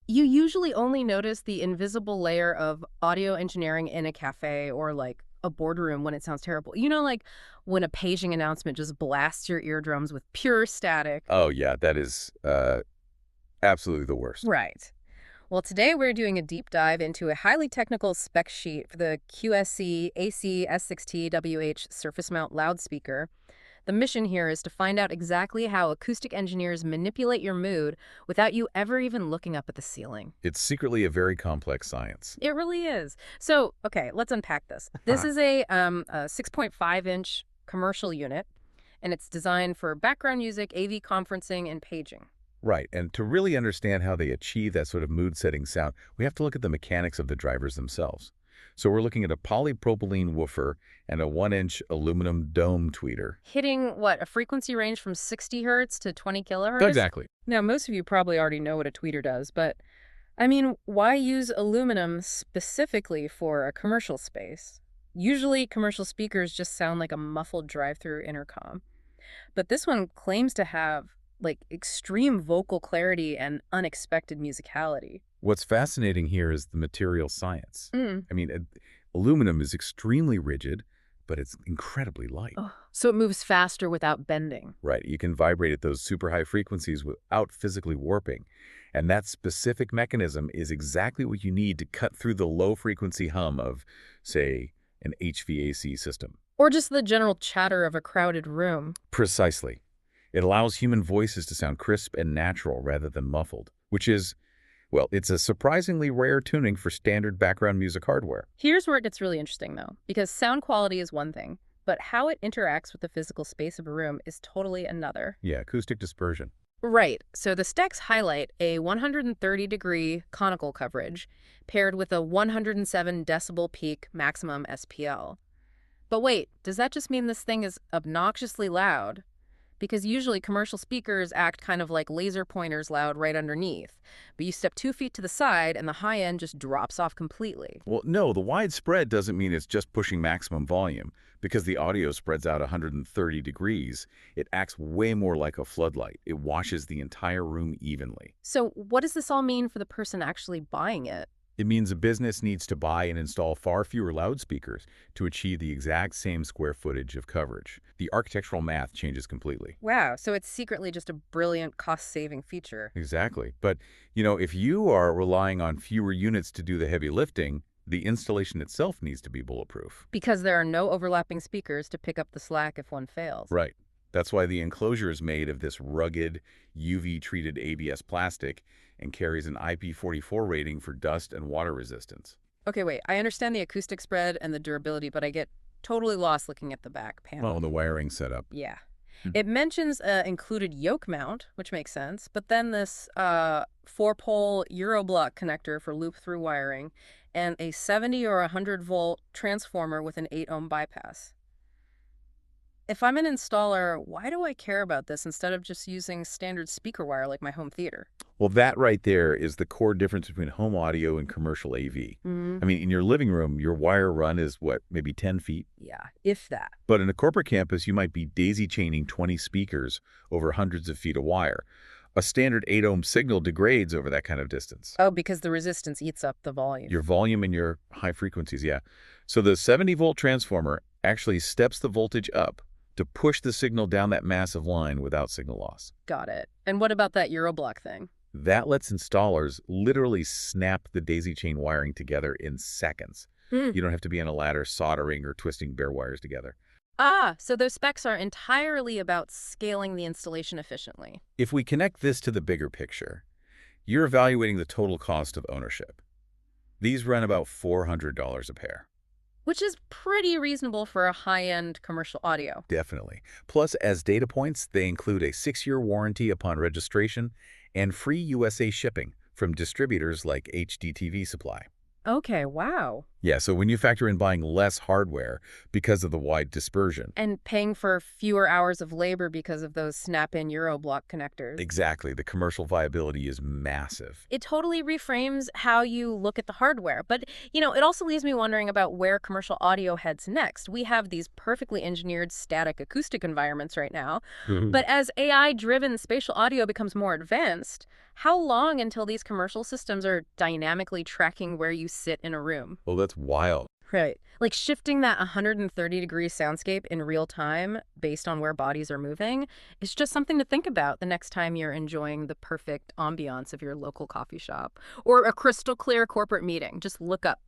You usually only notice the invisible layer of audio engineering in a cafe or like a boardroom when it sounds terrible. Like when a paging announcement just blasts your eardrums with pure static. Oh, yeah, that is absolutely the worst. Right. Well, today we're doing a deep dive into a highly technical spec sheet for the QSC AC-S6T-WH surface mount loudspeaker. The mission here is to find out exactly how acoustic engineers manipulate your mood without you ever even looking up at the ceiling. It's secretly a very complex science. It really is. So, okay, let's unpack this. This is a 6.5-inch commercial unit, and it's designed for background music, AV conferencing, and paging. Right, and to really understand how they achieve that sort of mood-setting sound, we have to look at the mechanics of the drivers themselves. So we're looking at a polypropylene woofer and a 1-inch aluminum dome tweeter. Hitting, what, a frequency range from 60 hertz to 20 kilohertz? Exactly. Now, most of you probably already know what a tweeter does, but, I mean, why use aluminum specifically for a commercial space? Usually, commercial speakers just sound like a muffled drive-through intercom. But this one claims to have like extreme vocal clarity and unexpected musicality. What's fascinating here is the material science. I mean, aluminum is extremely rigid, but it's incredibly light. Oh, so it moves faster without bending. Right, you can vibrate at those super high frequencies without physically warping. And that specific mechanism is exactly what you need to cut through the low-frequency hum of, say, an HVAC system. Or just the general chatter of a crowded room. Precisely. It allows human voices to sound crisp and natural rather than muffled, which is, well, it's a surprisingly rare tuning for standard background music hardware. Here's where it gets really interesting, though, because sound quality is one thing, but how it interacts with the physical space of a room is totally another. Yeah, acoustic dispersion. Right. So the specs highlight a 130-degree conical coverage paired with a 107 decibel peak maximum SPL. But wait, does that just mean this thing is obnoxiously loud? Because usually commercial speakers act kind of like laser pointers loud right underneath. But you step 2 feet to the side and the high end just drops off completely. Well, no, the wide spread doesn't mean it's just pushing maximum volume. Because the audio spreads out 130 degrees, it acts way more like a floodlight. It washes the entire room evenly. So what does this all mean for the person actually buying it? It means a business needs to buy and install far fewer loudspeakers to achieve the exact same square footage of coverage. The architectural math changes completely. Wow, so it's secretly just a brilliant cost-saving feature. Exactly. But, if you are relying on fewer units to do the heavy lifting, the installation itself needs to be bulletproof. Because there are no overlapping speakers to pick up the slack if one fails. Right. That's why the enclosure is made of this rugged, UV-treated ABS plastic and carries an IP44 rating for dust and water resistance. Okay, wait. I understand the acoustic spread and the durability, but I get totally lost looking at the back panel. Oh, the wiring setup. Yeah. It mentions included yoke mount, which makes sense, but then this 4-pole Euroblock connector for loop-through wiring and a 70 or 100-volt transformer with an 8-ohm bypass. If I'm an installer, why do I care about this instead of just using standard speaker wire like my home theater? Well, that right there is the core difference between home audio and commercial AV. I mean, in your living room, your wire run is, what, maybe 10 feet? Yeah, if that. But in a corporate campus, you might be daisy-chaining 20 speakers over hundreds of feet of wire. A standard 8-ohm signal degrades over that kind of distance. Oh, because the resistance eats up the volume. Your volume and your high frequencies, yeah. So the 70-volt transformer actually steps the voltage up to push the signal down that massive line without signal loss. Got it. And what about that Euroblock thing? That lets installers literally snap the daisy chain wiring together in seconds. You don't have to be on a ladder soldering or twisting bare wires together. Ah, so those specs are entirely about scaling the installation efficiently. If we connect this to the bigger picture, you're evaluating the total cost of ownership. These run about $400 a pair. Which is pretty reasonable for a high-end commercial audio. Definitely. Plus, as data points, they include a 6-year warranty upon registration and free USA shipping from distributors like HDTVSupply. Okay, wow. Yeah, so when you factor in buying less hardware because of the wide dispersion. And paying for fewer hours of labor because of those snap-in Euroblock connectors. Exactly. The commercial viability is massive. It totally reframes how you look at the hardware. But, it also leaves me wondering about where commercial audio heads next. We have these perfectly engineered static acoustic environments right now. But as AI-driven spatial audio becomes more advanced, How long until these commercial systems are dynamically tracking where you sit in a room? Oh, that's wild. Right. Like shifting that 130-degree soundscape in real time based on where bodies are moving is just something to think about the next time you're enjoying the perfect ambiance of your local coffee shop or a crystal clear corporate meeting. Just look up